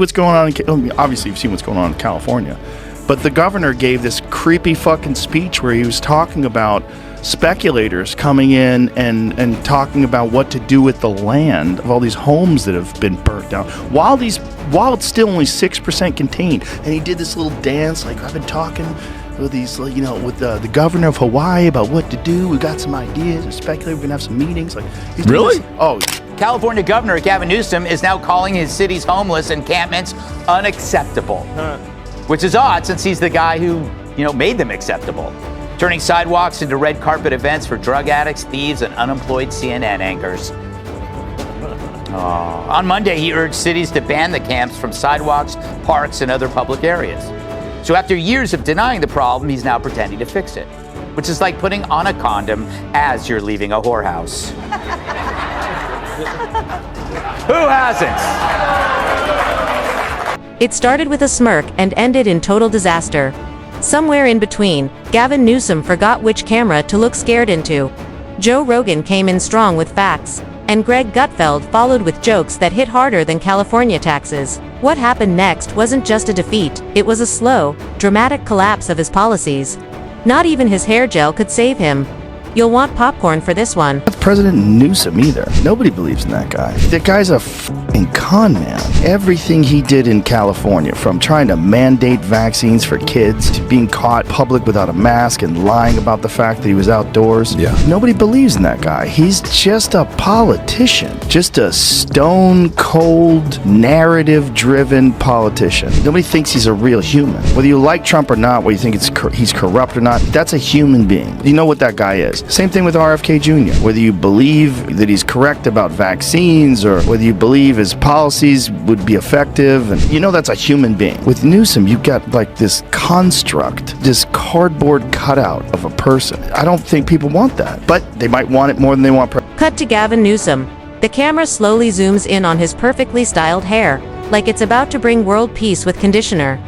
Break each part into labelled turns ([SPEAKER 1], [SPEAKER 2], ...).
[SPEAKER 1] what's going on obviously you've seen what's going on in California, but the governor gave this creepy fucking speech where he was talking about speculators coming in and talking about what to do with the land of all these homes that have been burnt down while it's still only 6% contained. And he did this little dance like, I've been talking with these, with the governor of Hawaii about what to do. We got some ideas. We're speculating. We're gonna have some meetings. Like, he's
[SPEAKER 2] really?
[SPEAKER 3] California Governor Gavin Newsom is now calling his city's homeless encampments unacceptable, which is odd since he's the guy who, made them acceptable, turning sidewalks into red carpet events for drug addicts, thieves, and unemployed CNN anchors. On Monday, he urged cities to ban the camps from sidewalks, parks, and other public areas. So after years of denying the problem, he's now pretending to fix it, which is like putting on a condom as you're leaving a whorehouse. Who hasn't?
[SPEAKER 4] It started with a smirk and ended in total disaster. Somewhere in between, Gavin Newsom forgot which camera to look scared into. Joe Rogan came in strong with facts, and Greg Gutfeld followed with jokes that hit harder than California taxes. What happened next wasn't just a defeat, it was a slow, dramatic collapse of his policies. Not even his hair gel could save him. You'll want popcorn for this one.
[SPEAKER 1] Not President Newsom either. Nobody believes in that guy. That guy's a fucking con man. Everything he did in California, from trying to mandate vaccines for kids to being caught public without a mask and lying about the fact that he was outdoors.
[SPEAKER 2] Yeah.
[SPEAKER 1] Nobody believes in that guy. He's just a politician. Just a stone cold, narrative driven politician. Nobody thinks he's a real human. Whether you like Trump or not, whether you think he's corrupt or not, that's a human being. You know what that guy is. Same thing with RFK Jr. Whether you believe that he's correct about vaccines or whether you believe his policies would be effective, and that's a human being. With Newsom, you've got like this construct, this cardboard cutout of a person. I don't think people want that, but they might want it more than they want.
[SPEAKER 4] Cut to Gavin Newsom. The camera slowly zooms in on his perfectly styled hair, like it's about to bring world peace with conditioner.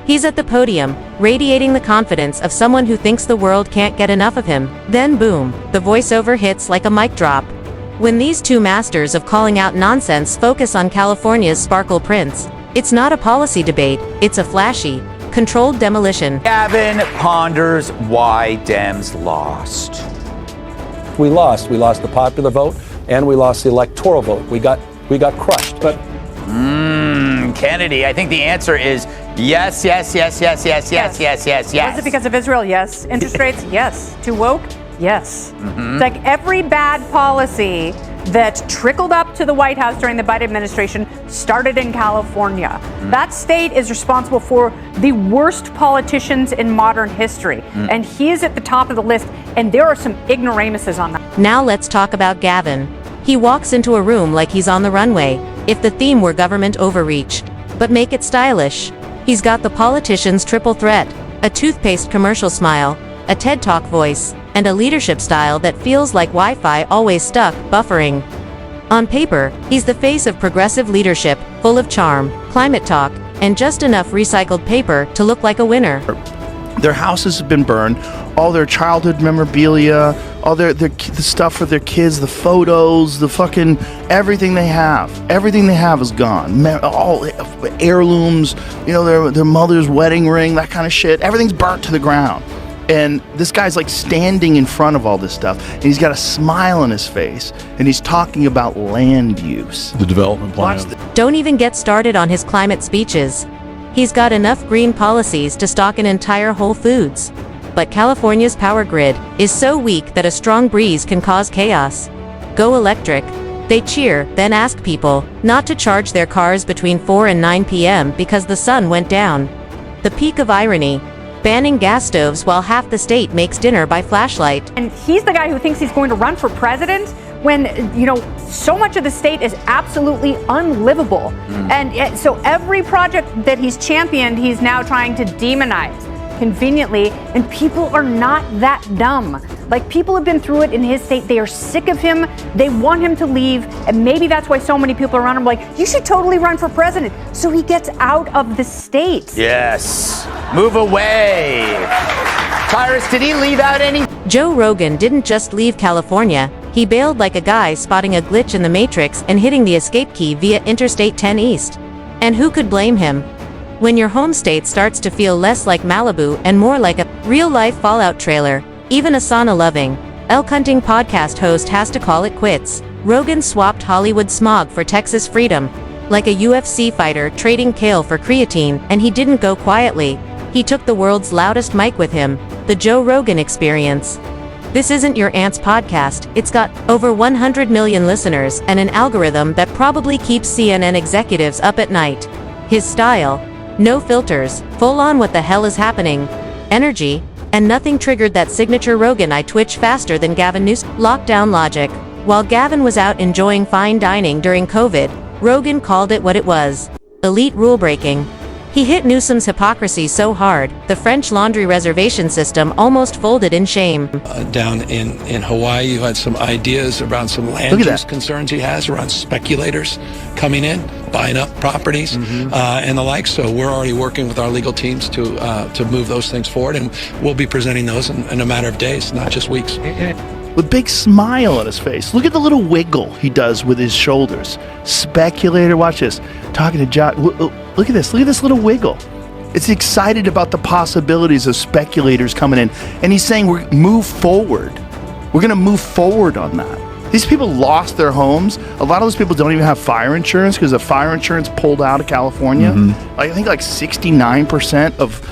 [SPEAKER 4] He's at the podium, radiating the confidence of someone who thinks the world can't get enough of him. Then boom, the voiceover hits like a mic drop. When these two masters of calling out nonsense focus on California's sparkle prints, it's not a policy debate, it's a flashy, controlled demolition.
[SPEAKER 3] Gavin ponders why Dems lost.
[SPEAKER 5] We lost the popular vote and we lost the electoral vote. We got crushed. But
[SPEAKER 3] Kennedy, I think the answer is yes. Was
[SPEAKER 6] it because of Israel? Yes. Interest rates? Yes. Too woke? Yes. It's like every bad policy that trickled up to the White House during the Biden administration started in California. That state is responsible for the worst politicians in modern history. And he is at the top of the list, and there are some ignoramuses on that.
[SPEAKER 4] Now let's talk about Gavin. He walks into a room like he's on the runway, if the theme were government overreach. But make it stylish. He's got the politician's triple threat, a toothpaste commercial smile, a TED Talk voice, and a leadership style that feels like Wi-Fi always stuck, buffering. On paper, he's the face of progressive leadership, full of charm, climate talk, and just enough recycled paper to look like a winner.
[SPEAKER 1] Their houses have been burned, all their childhood memorabilia, all the stuff for their kids, the photos, the fucking everything they have is gone. All heirlooms, their mother's wedding ring, that kind of shit. Everything's burnt to the ground. And this guy's like standing in front of all this stuff, and he's got a smile on his face, and he's talking about land use.
[SPEAKER 2] The development plan.
[SPEAKER 4] Don't even get started on his climate speeches. He's got enough green policies to stock an entire Whole Foods. But California's power grid is so weak that a strong breeze can cause chaos. Go electric. They cheer, then ask people not to charge their cars between 4 and 9 p.m. because the sun went down. The peak of irony. Banning gas stoves while half the state makes dinner by flashlight.
[SPEAKER 6] And he's the guy who thinks he's going to run for president when, so much of the state is absolutely unlivable. And so every project that he's championed, he's now trying to demonize conveniently, and people are not that dumb. Like, people have been through it in his state. They are sick of him. They want him to leave. And maybe that's why so many people around him are like, you should totally run for president. So he gets out of the state.
[SPEAKER 3] Yes. Move away. Tyrus, did he leave out any?
[SPEAKER 4] Joe Rogan didn't just leave California. He bailed like a guy spotting a glitch in the Matrix and hitting the escape key via Interstate 10 East. And who could blame him? When your home state starts to feel less like Malibu and more like a real-life Fallout trailer, even a sauna-loving, elk-hunting podcast host has to call it quits. Rogan swapped Hollywood smog for Texas freedom, like a UFC fighter trading kale for creatine, and he didn't go quietly. He took the world's loudest mic with him, the Joe Rogan Experience. This isn't your aunt's podcast. It's got over 100 million listeners and an algorithm that probably keeps CNN executives up at night. His style? No filters, full on what the hell is happening energy, and nothing triggered that signature Rogan I twitch faster than Gavin Newsom lockdown logic. While Gavin was out enjoying fine dining during COVID, Rogan called it what it was: elite rule breaking. He hit Newsom's hypocrisy so hard, the French laundry reservation system almost folded in shame.
[SPEAKER 2] Down in Hawaii, you had some ideas around some land use concerns he has around speculators coming in, buying up properties, and the like. So we're already working with our legal teams to move those things forward, and we'll be presenting those in a matter of days, not just weeks.
[SPEAKER 1] With a big smile on his face. Look at the little wiggle he does with his shoulders. Speculator, watch this. Talking to Josh. Look at this little wiggle. It's excited about the possibilities of speculators coming in. And he's saying we're move forward. We're going to move forward on that. These people lost their homes. A lot of those people don't even have fire insurance because the fire insurance pulled out of California. I think like 69% of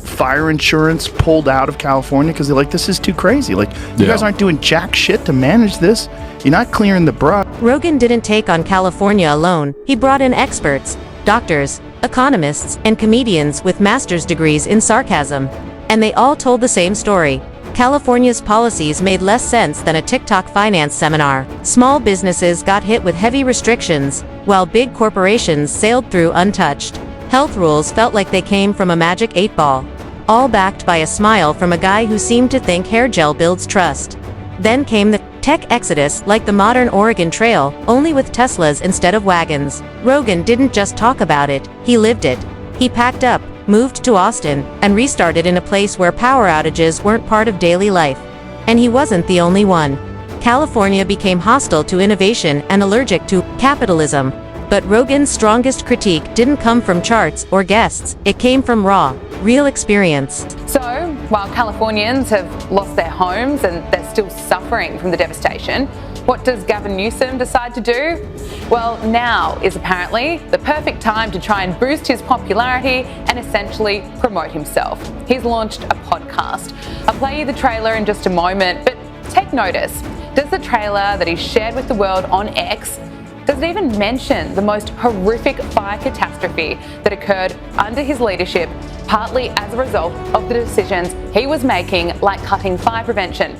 [SPEAKER 1] fire insurance pulled out of California because they're like, this is too crazy. Like, you guys aren't doing jack shit to manage this. You're not clearing the brush.
[SPEAKER 4] Rogan didn't take on California alone. He brought in experts, doctors, economists, and comedians with master's degrees in sarcasm. And they all told the same story. California's policies made less sense than a TikTok finance seminar. Small businesses got hit with heavy restrictions, while big corporations sailed through untouched. Health rules felt like they came from a magic 8-ball. All backed by a smile from a guy who seemed to think hair gel builds trust. Then came the tech exodus, like the modern Oregon Trail, only with Teslas instead of wagons. Rogan didn't just talk about it, he lived it. He packed up, moved to Austin, and restarted in a place where power outages weren't part of daily life. And he wasn't the only one. California became hostile to innovation and allergic to capitalism. But Rogan's strongest critique didn't come from charts or guests, it came from raw, real experience.
[SPEAKER 7] So, while Californians have lost their homes and they're still suffering from the devastation, what does Gavin Newsom decide to do? Well, now is apparently the perfect time to try and boost his popularity and essentially promote himself. He's launched a podcast. I'll play you the trailer in just a moment, but take notice. Does the trailer that he shared with the world on X, does it even mention the most horrific fire catastrophe that occurred under his leadership, partly as a result of the decisions he was making, like cutting fire prevention?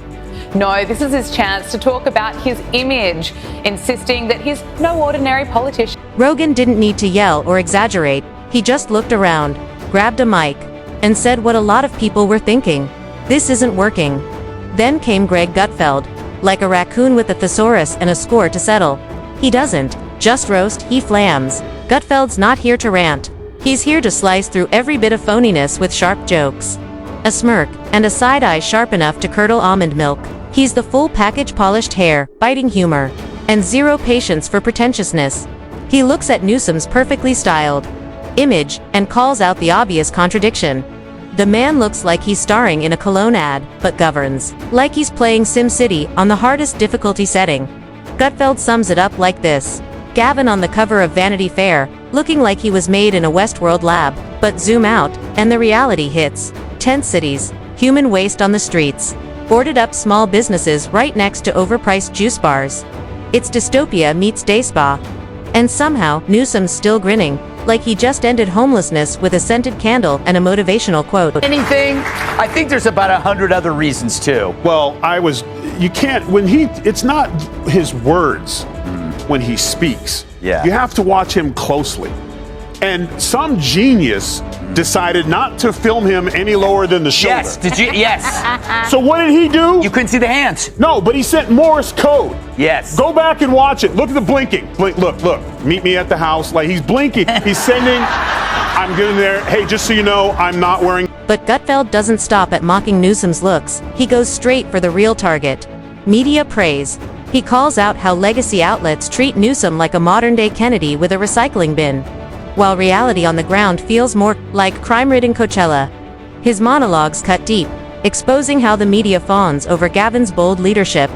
[SPEAKER 7] No, this is his chance to talk about his image, insisting that he's no ordinary politician.
[SPEAKER 4] Rogan didn't need to yell or exaggerate, he just looked around, grabbed a mic, and said what a lot of people were thinking. This isn't working. Then came Greg Gutfeld, like a raccoon with a thesaurus and a score to settle. He doesn't just roast, he flams. Gutfeld's not here to rant. He's here to slice through every bit of phoniness with sharp jokes. A smirk, and a side eye sharp enough to curdle almond milk. He's the full package: polished hair, biting humor, and zero patience for pretentiousness. He looks at Newsom's perfectly styled image and calls out the obvious contradiction. The man looks like he's starring in a cologne ad, but governs like he's playing SimCity on the hardest difficulty setting. Gutfeld sums it up like this: Gavin on the cover of Vanity Fair, looking like he was made in a Westworld lab, but zoom out, and the reality hits. Tent cities, human waste on the streets, boarded up small businesses right next to overpriced juice bars. It's dystopia meets day spa. And somehow, Newsom's still grinning, like he just ended homelessness with a scented candle and a motivational quote.
[SPEAKER 3] Anything? I think there's about 100 other reasons too.
[SPEAKER 8] Well, it's not his words when he speaks.
[SPEAKER 3] Yeah.
[SPEAKER 8] You have to watch him closely. And some genius decided not to film him any lower than the shoulder.
[SPEAKER 3] Yes, did you? Yes.
[SPEAKER 8] So what did he do?
[SPEAKER 3] You couldn't see the hands.
[SPEAKER 8] No, but he sent Morse code.
[SPEAKER 3] Yes.
[SPEAKER 8] Go back and watch it. Look at the blinking. Blink, look. Meet me at the house. Like, he's blinking. He's sending. I'm getting there. Hey, just so you know, I'm not wearing.
[SPEAKER 4] But Gutfeld doesn't stop at mocking Newsom's looks. He goes straight for the real target: media praise. He calls out how legacy outlets treat Newsom like a modern-day Kennedy with a recycling bin. while reality on the ground feels more like crime-ridden Coachella. His monologues cut deep, exposing how the media fawns over Gavin's bold leadership.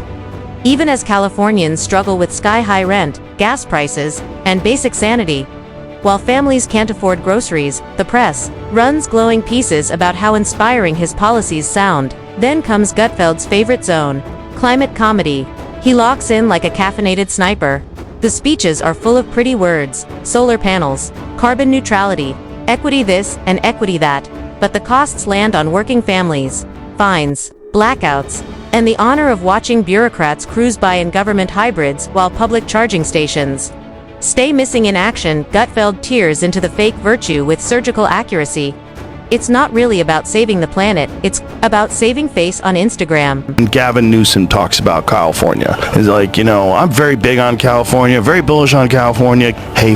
[SPEAKER 4] Even as Californians struggle with sky-high rent, gas prices, and basic sanity, while families can't afford groceries, the press runs glowing pieces about how inspiring his policies sound. Then comes Gutfeld's favorite zone, climate comedy. He locks in like a caffeinated sniper. The speeches are full of pretty words, solar panels, carbon neutrality, equity this and equity that, but the costs land on working families, fines, blackouts, and the honor of watching bureaucrats cruise by in government hybrids while public charging stations stay missing in action. Gutfeld tears into the fake virtue with surgical accuracy. It's not really about saving the planet, it's about saving face on Instagram.
[SPEAKER 1] Gavin Newsom talks about California. He's like, I'm very big on California, very bullish on California. Hey,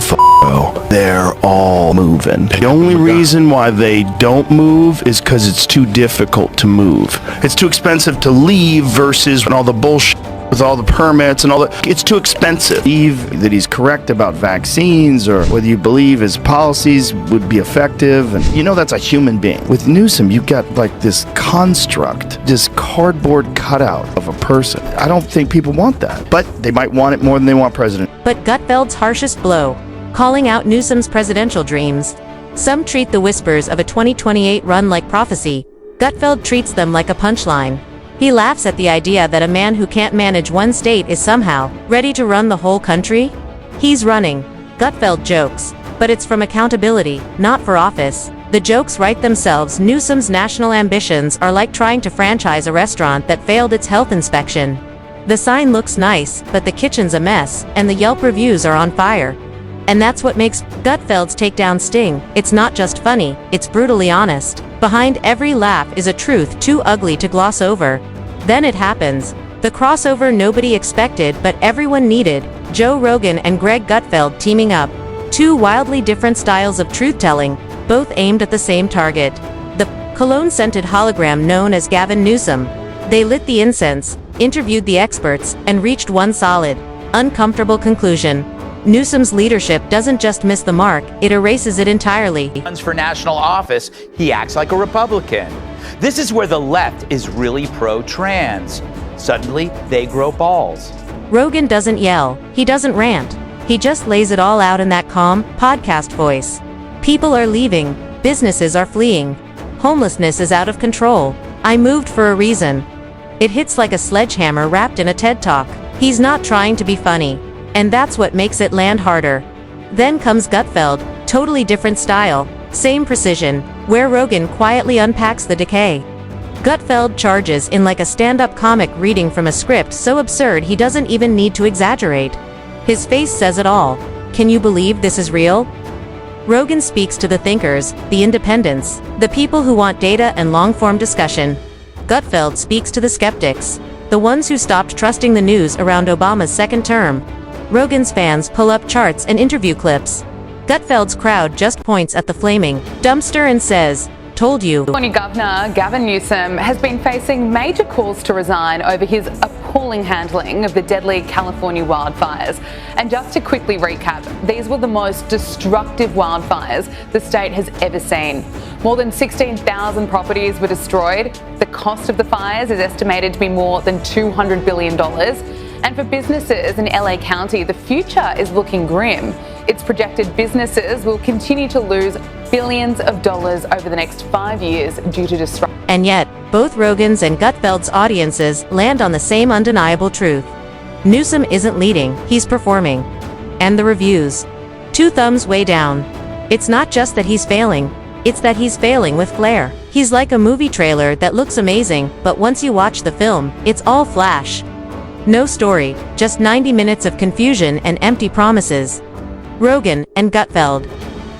[SPEAKER 1] they're all moving. The only reason why they don't move is because it's too difficult to move. It's too expensive to leave versus all the bullshit with all the permits and all that. It's too expensive. Believe that he's correct about vaccines, or whether you believe his policies would be effective, and that's a human being. With Newsom, you've got like this construct, this cardboard cutout of a person. I don't think people want that, but they might want it more than they want president.
[SPEAKER 4] But Gutfeld's harshest blow, calling out Newsom's presidential dreams. Some treat the whispers of a 2028 run like prophecy. Gutfeld treats them like a punchline. He laughs at the idea that a man who can't manage one state is somehow ready to run the whole country. He's running. Gutfeld jokes, but it's from accountability, not for office. The jokes write themselves. Newsom's national ambitions are like trying to franchise a restaurant that failed its health inspection. The sign looks nice, but the kitchen's a mess, and the Yelp reviews are on fire. And that's what makes Gutfeld's takedown sting. It's not just funny, it's brutally honest. Behind every laugh is a truth too ugly to gloss over. Then it happens. The crossover nobody expected but everyone needed. Joe Rogan and Greg Gutfeld teaming up. Two wildly different styles of truth-telling, both aimed at the same target. The cologne-scented hologram known as Gavin Newsom. They lit the incense, interviewed the experts, and reached one solid, uncomfortable conclusion. Newsom's leadership doesn't just miss the mark, it erases it entirely.
[SPEAKER 3] Runs for national office, he acts like a Republican. This is where the left is really pro-trans. Suddenly, they grow balls.
[SPEAKER 4] Rogan doesn't yell, he doesn't rant. He just lays it all out in that calm, podcast voice. People are leaving, businesses are fleeing. Homelessness is out of control. I moved for a reason. It hits like a sledgehammer wrapped in a TED Talk. He's not trying to be funny. And that's what makes it land harder. Then comes Gutfeld, totally different style, same precision, where Rogan quietly unpacks the decay. Gutfeld charges in like a stand-up comic reading from a script so absurd he doesn't even need to exaggerate. His face says it all. Can you believe this is real? Rogan speaks to the thinkers, the independents, the people who want data and long-form discussion. Gutfeld speaks to the skeptics, the ones who stopped trusting the news around Obama's second term. Rogan's fans pull up charts and interview clips. Gutfeld's crowd just points at the flaming dumpster and says, "Told you."
[SPEAKER 7] California Governor Gavin Newsom has been facing major calls to resign over his appalling handling of the deadly California wildfires. And just to quickly recap, these were the most destructive wildfires the state has ever seen. More than 16,000 properties were destroyed. The cost of the fires is estimated to be more than $200 billion. And for businesses in LA County, the future is looking grim. It's projected businesses will continue to lose billions of dollars over the next 5 years due to destruction.
[SPEAKER 4] And yet, both Rogan's and Gutfeld's audiences land on the same undeniable truth. Newsom isn't leading, he's performing. And the reviews. Two thumbs way down. It's not just that he's failing, it's that he's failing with flair. He's like a movie trailer that looks amazing, but once you watch the film, it's all flash. No story, just 90 minutes of confusion and empty promises. Rogan and Gutfeld,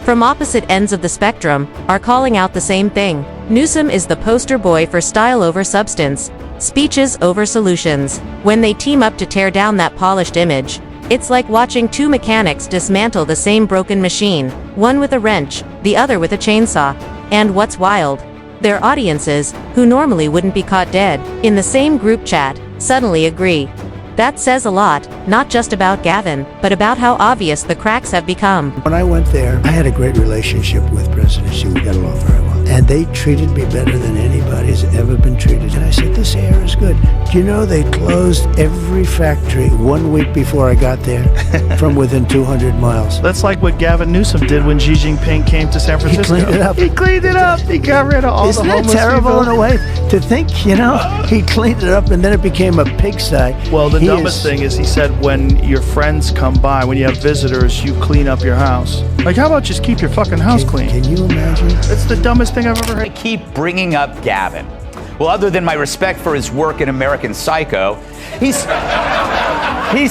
[SPEAKER 4] from opposite ends of the spectrum, are calling out the same thing. Newsom is the poster boy for style over substance, speeches over solutions. When they team up to tear down that polished image, it's like watching two mechanics dismantle the same broken machine, one with a wrench, the other with a chainsaw. And what's wild? Their audiences, who normally wouldn't be caught dead in the same group chat, suddenly agree. That says a lot. not just about Gavin, but about how obvious the cracks have become.
[SPEAKER 9] When I went there, I had a great relationship with President Xi. We got along very well. And they treated me better than anybody's ever been treated. And I said, this air is good. Do you know they closed every factory 1 week before I got there from within 200 miles?
[SPEAKER 1] That's like what Gavin Newsom did when Xi Jinping came to San Francisco.
[SPEAKER 9] He cleaned it up.
[SPEAKER 1] He cleaned it up. He got rid of all the homeless
[SPEAKER 9] Isn't that terrible
[SPEAKER 1] people.
[SPEAKER 9] in a way to think, he cleaned it up and then it became a pigsty?
[SPEAKER 1] Well, the dumbest thing is he said when your friends come by, when you have visitors, you clean up your house. Like, how about just keep your fucking house clean?
[SPEAKER 9] Can you imagine?
[SPEAKER 1] It's the dumbest thing I've ever
[SPEAKER 3] I
[SPEAKER 1] heard.
[SPEAKER 3] keep bringing up Gavin. Well, other than my respect for his work in American Psycho, he's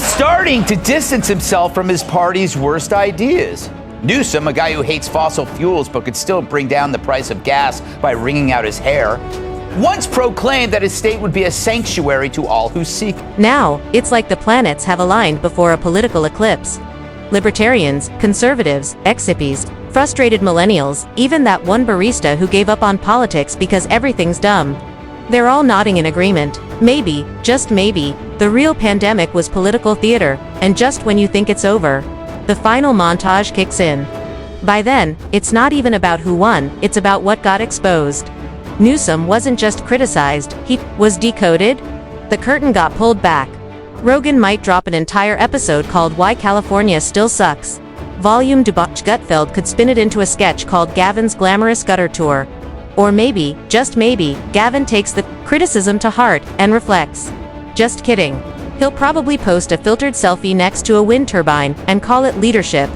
[SPEAKER 3] starting to distance himself from his party's worst ideas. Newsom, a guy who hates fossil fuels but could still bring down the price of gas by wringing out his hair, once proclaimed that his state would be a sanctuary to all who seek.
[SPEAKER 4] Now, it's like the planets have aligned before a political eclipse. Libertarians, conservatives, ex-hippies, frustrated millennials, even that one barista who gave up on politics because everything's dumb. They're all nodding in agreement. Maybe, just maybe, the real pandemic was political theater, and just when you think it's over, the final montage kicks in. By then, it's not even about who won, it's about what got exposed. Newsom wasn't just criticized, he was decoded. The curtain got pulled back. Rogan might drop an entire episode called Why California Still Sucks. Volume debauched Gutfeld could spin it into a sketch called Gavin's Glamorous Gutter Tour. Or maybe, just maybe, Gavin takes the criticism to heart and reflects. Just kidding. He'll probably post a filtered selfie next to a wind turbine and call it leadership.